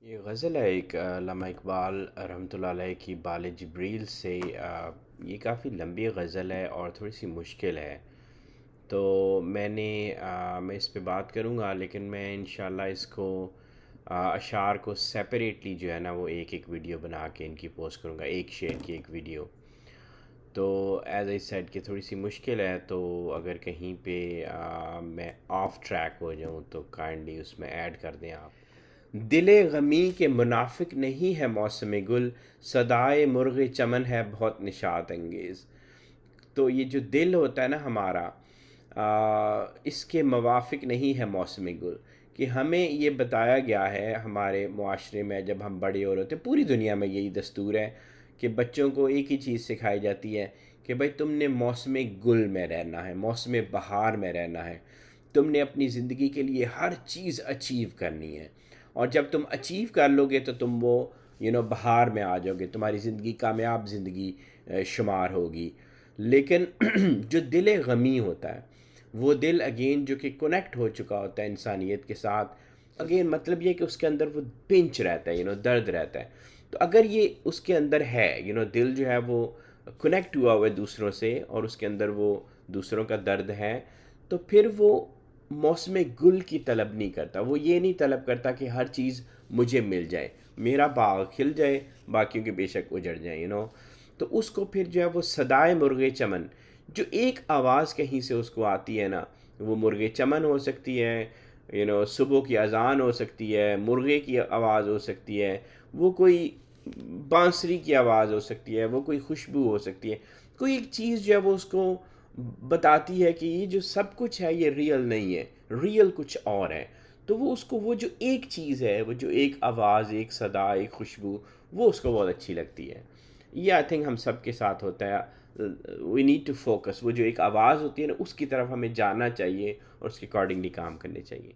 یہ غزل ہے ایک علامہ اقبال رحمۃ اللہ علیہ کی بال جبریل سے یہ کافی لمبی غزل ہے اور تھوڑی سی مشکل ہے. تو میں اس پہ بات کروں گا، لیکن میں انشاءاللہ اس کو اشعار کو سیپریٹلی جو ہے نا وہ ایک ایک ویڈیو بنا کے ان کی پوسٹ کروں گا، ایک شعر کی ایک ویڈیو. تو ایز اے سیڈ کہ تھوڑی سی مشکل ہے، تو اگر کہیں پہ میں آف ٹریک ہو جاؤں تو کائنڈلی اس میں ایڈ کر دیں آپ. دل غمی کے منافق نہیں ہے موسم گل، صدائے مرغ چمن ہے بہت نشاط انگیز. تو یہ جو دل ہوتا ہے نا ہمارا، اس کے موافق نہیں ہے موسم گل. کہ ہمیں یہ بتایا گیا ہے ہمارے معاشرے میں، جب ہم بڑے ہو رہے ہوتے ہیں، پوری دنیا میں یہی دستور ہے کہ بچوں کو ایک ہی چیز سکھائی جاتی ہے کہ بھائی تم نے موسم گل میں رہنا ہے، موسم بہار میں رہنا ہے. تم نے اپنی زندگی کے لیے ہر چیز اچیو کرنی ہے، اور جب تم اچیو کر لو گے تو تم وہ بہار میں آ جاؤ گے، تمہاری زندگی کامیاب زندگی شمار ہوگی. لیکن جو دل غمی ہوتا ہے، وہ دل اگین جو کہ کنیکٹ ہو چکا ہوتا ہے انسانیت کے ساتھ، اگین مطلب یہ کہ اس کے اندر وہ پنچ رہتا ہے، درد رہتا ہے. تو اگر یہ اس کے اندر ہے، دل جو ہے وہ کنیکٹ ہوا ہوا ہے دوسروں سے، اور اس کے اندر وہ دوسروں کا درد ہے، تو پھر وہ موسم گل کی طلب نہیں کرتا. وہ یہ نہیں طلب کرتا کہ ہر چیز مجھے مل جائے، میرا باغ کھل جائے، باقیوں کے بے شک اجڑ جائیں. تو اس کو پھر جو ہے وہ صدائے مرغ چمن، جو ایک آواز کہیں سے اس کو آتی ہے نا، وہ مرغ چمن ہو سکتی ہے، صبح کی اذان ہو سکتی ہے، مرغے کی آواز ہو سکتی ہے، وہ کوئی بانسری کی آواز ہو سکتی ہے، وہ کوئی خوشبو ہو سکتی ہے. کوئی ایک چیز جو ہے وہ اس کو بتاتی ہے کہ یہ جو سب کچھ ہے یہ ریئل نہیں ہے، ریئل کچھ اور ہے. تو وہ اس کو، وہ جو ایک چیز ہے، وہ جو ایک آواز، ایک صدا، ایک خوشبو، وہ اس کو بہت اچھی لگتی ہے. یہ آئی تھنک ہم سب کے ساتھ ہوتا ہے. وی نیڈ ٹو فوکس، وہ جو ایک آواز ہوتی ہے نا، اس کی طرف ہمیں جانا چاہیے اور اس کے اکارڈنگلی کام کرنے چاہیے.